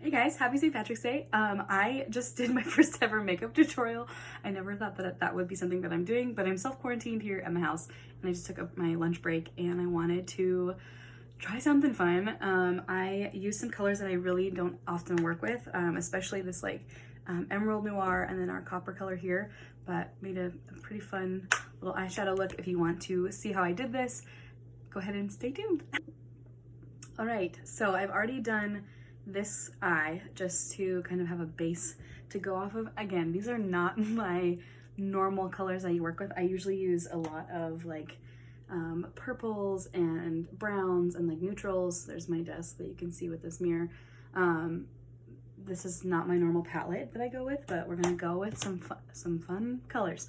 Hey guys, happy St. Patrick's Day. I just did my first ever makeup tutorial. I never thought that that would be something that I'm doing, but I'm self-quarantined here at my house and I just took up my lunch break and I wanted to try something fun. I used some colors that I really don't often work with, especially this Emerald Noir and then our copper color here, but made a pretty fun little eyeshadow look. If you want to see how I did this, go ahead and stay tuned. All right, so I've already done this eye just to kind of have a base to go off of. Again, these are not my normal colors I work with. I usually use a lot of purples and browns and neutrals. There's my desk that you can see with this mirror. This is not my normal palette that I go with, but we're gonna go with some fun colors.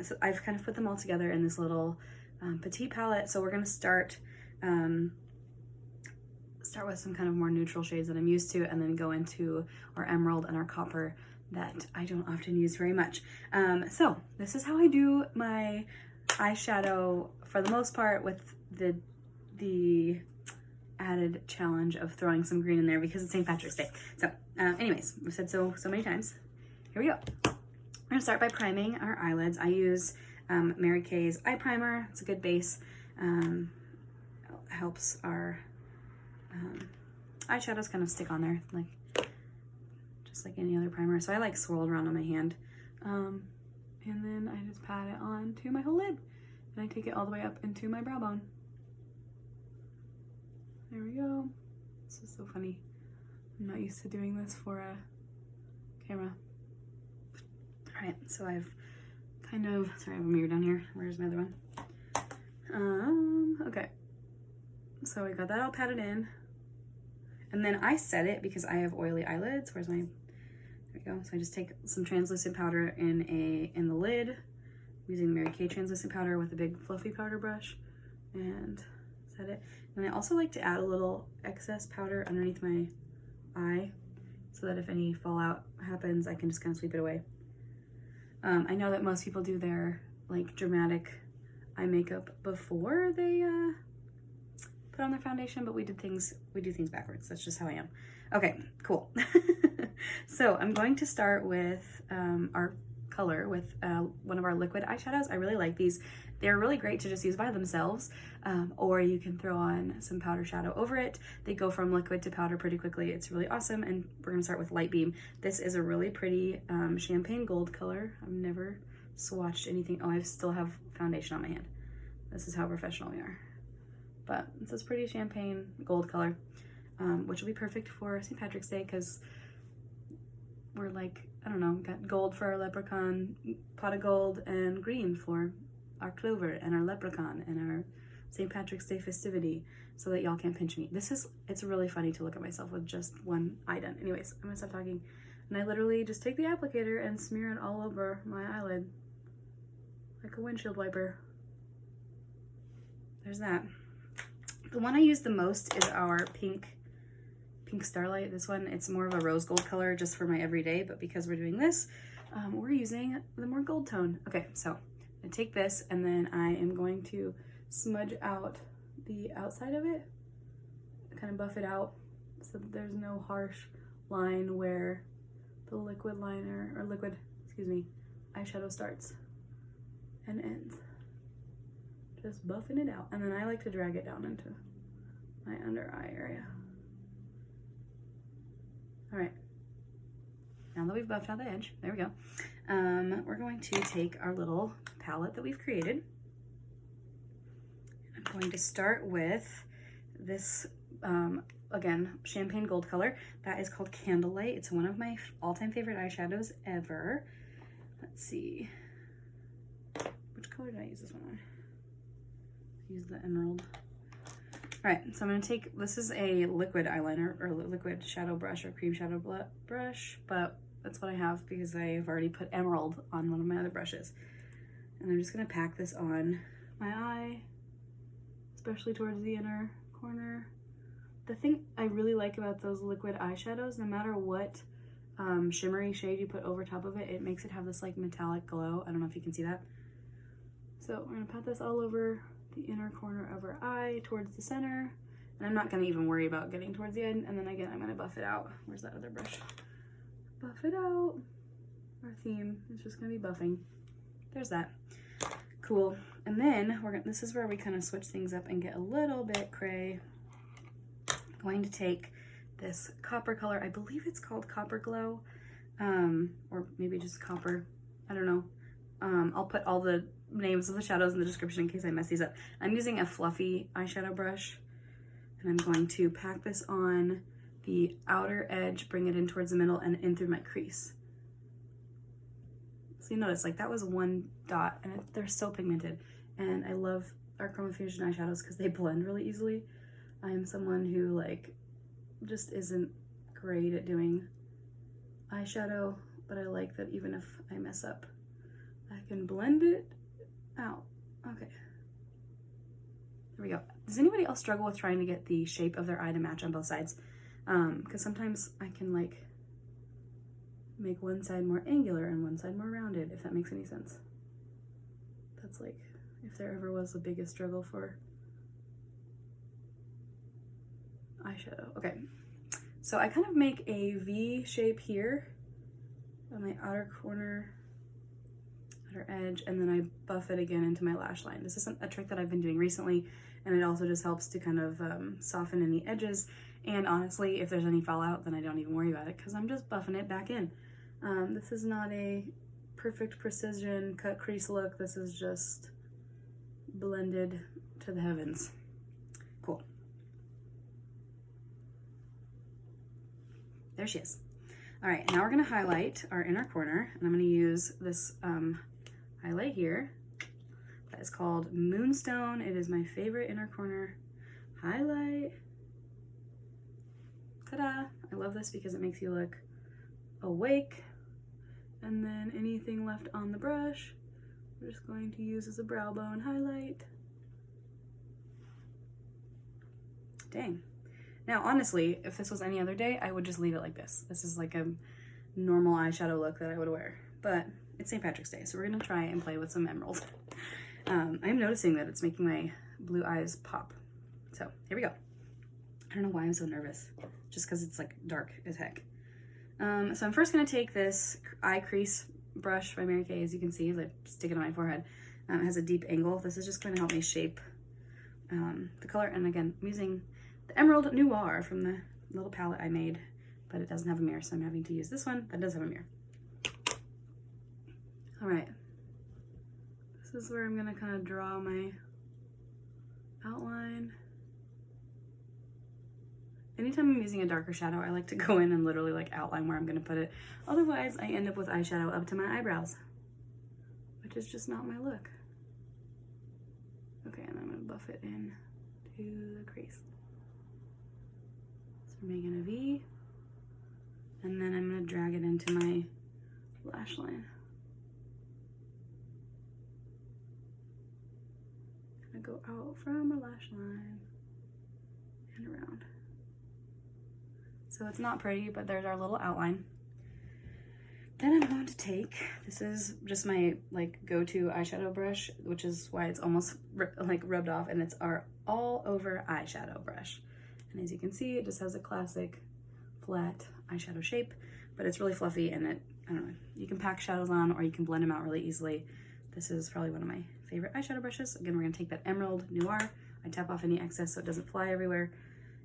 So I've kind of put them all together in this little petite palette. So we're gonna start with some kind of more neutral shades that I'm used to, and then go into our emerald and our copper that I don't often use very much. So this is how I do my eyeshadow for the most part, with the added challenge of throwing some green in there because it's St. Patrick's Day. So anyways, we've said so many times. Here we go. I'm gonna start by priming our eyelids. I use Mary Kay's eye primer. It's a good base. Helps our eyeshadows kind of stick on there just like any other primer. So I swirl it around on my hand, and then I just pat it on to my whole lid, and I take it all the way up into my brow bone. There we go. This is so funny. I'm not used to doing this for a camera. All right, so I've sorry, I have a mirror down here. Where's my other one? Okay. So I got that all patted in. And then I set it because I have oily eyelids. There we go. So I just take some translucent powder in the lid, I'm using Mary Kay translucent powder with a big fluffy powder brush, and set it. And I also like to add a little excess powder underneath my eye so that if any fallout happens, I can just kind of sweep it away. I know that most people do their dramatic eye makeup before they put on their foundation, but we do things backwards. That's just how I am. Okay, cool. So I'm going to start with our color with one of our liquid eyeshadows. I really like these. They're really great to just use by themselves, or you can throw on some powder shadow over it. They go from liquid to powder pretty quickly. It's really awesome. And we're gonna start with Light Beam. This is a really pretty champagne gold color. I've never swatched anything. Oh, I still have foundation on my hand. This is how professional we are. But it's this pretty champagne gold color, which will be perfect for St. Patrick's Day because we're I don't know, got gold for our leprechaun, pot of gold, and green for our clover and our leprechaun and our St. Patrick's Day festivity, so that y'all can't pinch me. It's really funny to look at myself with just one eye done. Anyways, I'm gonna stop talking. And I literally just take the applicator and smear it all over my eyelid like a windshield wiper. There's that. The one I use the most is our pink Starlight. This one, it's more of a rose gold color just for my everyday, but because we're doing this, we're using the more gold tone. Okay, so I'm gonna take this and then I am going to smudge out the outside of it, kind of buff it out so that there's no harsh line where the liquid eyeshadow starts and ends. Just buffing it out, and then I like to drag it down into my under eye area. All right, now that we've buffed out the edge, there we go. We're going to take our little palette that we've created. I'm going to start with this, again, champagne gold color. That is called Candlelight. It's one of my all-time favorite eyeshadows ever. Let's see. Which color did I use this one on? Use the emerald. All right, so I'm gonna take, this is a liquid eyeliner or liquid shadow brush or cream shadow brush, but that's what I have because I've already put emerald on one of my other brushes. And I'm just gonna pack this on my eye, especially towards the inner corner. The thing I really like about those liquid eyeshadows, no matter what shimmery shade you put over top of it, it makes it have this metallic glow. I don't know if you can see that. So we're gonna pat this all over the inner corner of our eye towards the center, And I'm not gonna even worry about getting towards the end. And then again, I'm gonna buff it out. Where's that other brush? Buff it out. Our theme is just gonna be buffing. There's that. Cool. And then this is where we kind of switch things up and get a little bit cray. I'm going to take this copper color. I believe it's called Copper Glow, or maybe just copper. I don't know. I'll put all the names of the shadows in the description in case I mess these up. I'm using a fluffy eyeshadow brush, and I'm going to pack this on the outer edge, bring it in towards the middle and in through my crease. So you notice, like, that was one dot, and they're so pigmented. And I love our Chromafusion eyeshadows because they blend really easily. I am someone who, like, just isn't great at doing eyeshadow, but I like that even if I mess up, I can blend it out. Okay. There we go. Does anybody else struggle with trying to get the shape of their eye to match on both sides? Because sometimes I can, like, make one side more angular and one side more rounded, if that makes any sense. That's like, if there ever was the biggest struggle for eyeshadow. Okay, so I kind of make a V shape here on my outer corner, outer edge, and then I buff it again into my lash line. This is a trick that I've been doing recently, and it also just helps to kind of soften any edges. And honestly, if there's any fallout, then I don't even worry about it because I'm just buffing it back in. This is not a perfect precision cut crease look. This is just blended to the heavens. Cool. There she is. All right, now we're gonna highlight our inner corner, and I'm gonna use this highlight here that is called Moonstone. It is my favorite inner corner highlight. Ta-da! I love this because it makes you look awake. And then anything left on the brush, we're just going to use as a brow bone highlight. Dang. Now, honestly, if this was any other day, I would just leave it like this. This is like a normal eyeshadow look that I would wear. But it's St. Patrick's Day, so we're gonna try and play with some emerald. I'm noticing that it's making my blue eyes pop. So here we go. I don't know why I'm so nervous. Just because it's like dark as heck. So I'm first going to take this eye crease brush by Mary Kay, as you can see, as I stick it on my forehead. It has a deep angle. This is just going to help me shape the color. And again, I'm using the Emerald Noir from the little palette I made, but it doesn't have a mirror, so I'm having to use this one that does have a mirror. All right. This is where I'm going to kind of draw my outline. Anytime I'm using a darker shadow, I like to go in and literally like outline where I'm gonna put it. Otherwise, I end up with eyeshadow up to my eyebrows, which is just not my look. Okay, and I'm gonna buff it in to the crease. So we're making a V, and then I'm gonna drag it into my lash line. Gonna go out from my lash line and around. So it's not pretty, but there's our little outline. Then I'm going to take, this is just my like go-to eyeshadow brush, which is why it's almost like rubbed off, and it's our all over eyeshadow brush. And as you can see, it just has a classic flat eyeshadow shape, but it's really fluffy, and it, I don't know, you can pack shadows on or you can blend them out really easily. This is probably one of my favorite eyeshadow brushes. Again, we're gonna take that Emerald Noir. I tap off any excess so it doesn't fly everywhere.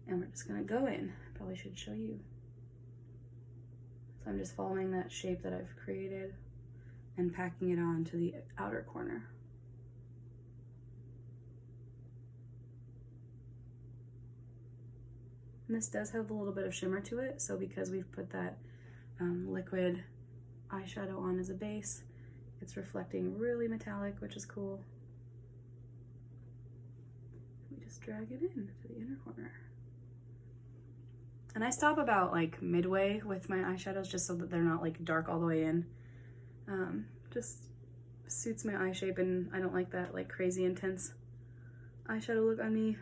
And we're just gonna go in. Probably should show you. So I'm just following that shape that I've created and packing it on to the outer corner. And this does have a little bit of shimmer to it, so because we've put that liquid eyeshadow on as a base, it's reflecting really metallic, which is cool. We just drag it in to the inner corner. And I stop about like midway with my eyeshadows just so that they're not like dark all the way in. Just suits my eye shape, and I don't like that like crazy intense eyeshadow look on me.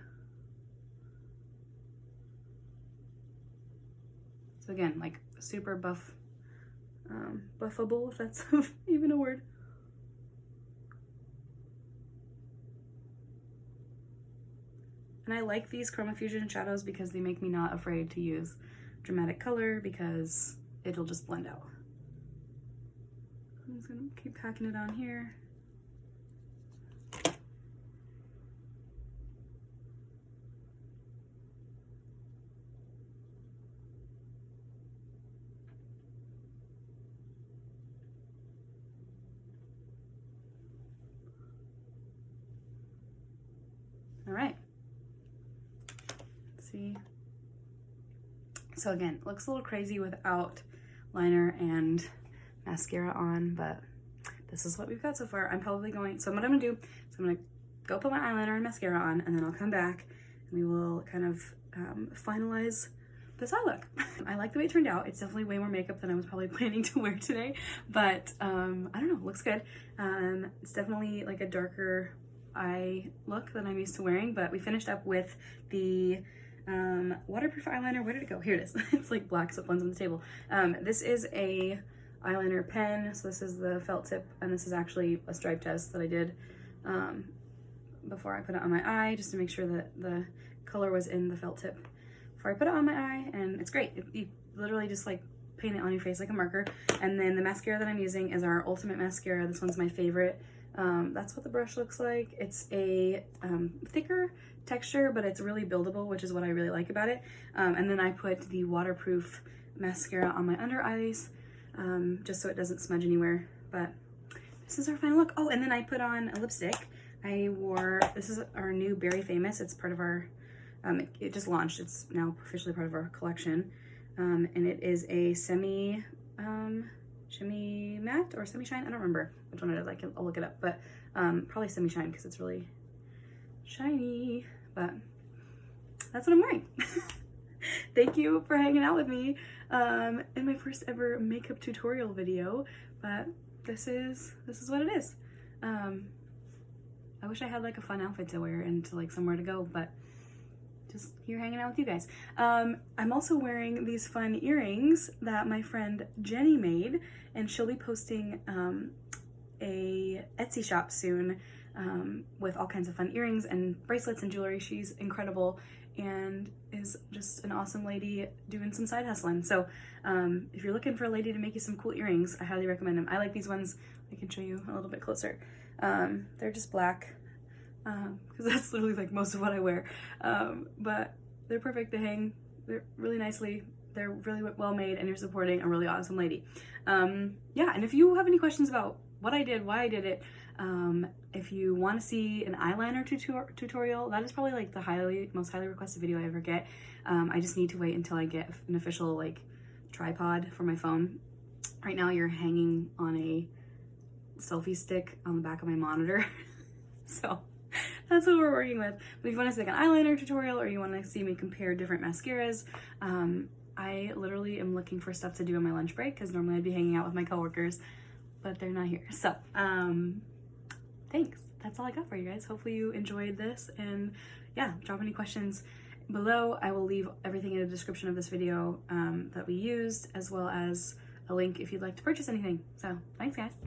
So again, like super buff, buffable, if that's even a word. And I like these Chromafusion shadows because they make me not afraid to use dramatic color because it'll just blend out. I'm just gonna keep packing it on here. All right, let's see. So again, looks a little crazy without liner and mascara on, but this is what we've got so far. I'm probably going, so what I'm gonna do is I'm gonna go put my eyeliner and mascara on, and then I'll come back and we will kind of finalize this eye look. I like the way it turned out. It's definitely way more makeup than I was probably planning to wear today, but I don't know, looks good. It's definitely like a darker eye look than I'm used to wearing, but we finished up with the waterproof eyeliner. Where did it go? Here it is. It's like black, so it blends on the table. This is a eyeliner pen, so this is the felt tip, and this is actually a stripe test that I did before I put it on my eye, just to make sure that the color was in the felt tip before I put it on my eye, and it's great. You literally just like paint it on your face like a marker. And then the mascara that I'm using is our Ultimate Mascara. This one's my favorite. That's what the brush looks like. It's a thicker texture, but it's really buildable, which is what I really like about it. And then I put the waterproof mascara on my under eyes, just so it doesn't smudge anywhere. But this is our final look. Oh, and then I put on a lipstick. I wore, this is our new Berry Famous. It's part of our, it just launched. It's now officially part of our collection. And it is a shimmy matte or semi shine. I don't remember which one it is. I'll look it up, but probably semi shine because it's really shiny. But that's what I'm wearing. Thank you for hanging out with me in my first ever makeup tutorial video. But this is what it is. I wish I had like a fun outfit to wear and to like somewhere to go, but just here hanging out with you guys. I'm also wearing these fun earrings that my friend Jenny made, and she'll be posting a Etsy shop soon with all kinds of fun earrings and bracelets and jewelry. She's incredible and is just an awesome lady doing some side hustling. So if you're looking for a lady to make you some cool earrings, I highly recommend them. I like these ones. I can show you a little bit closer. They're just black, because that's literally like most of what I wear, but they're perfect to hang. They're really nicely, they're really well made, and you're supporting a really awesome lady. Yeah, and if you have any questions about what I did, why I did it, if you want to see an eyeliner tutorial, that is probably like the most highly requested video I ever get. I just need to wait until I get an official like tripod for my phone. Right now you're hanging on a selfie stick on the back of my monitor. So that's what we're working with. But if you want to see like an eyeliner tutorial, or you want to see me compare different mascaras, I literally am looking for stuff to do on my lunch break, because normally I'd be hanging out with my coworkers, but they're not here. So thanks. That's all I got for you guys. Hopefully you enjoyed this, and yeah, drop any questions below. I will leave everything in the description of this video that we used, as well as a link if you'd like to purchase anything. So thanks guys.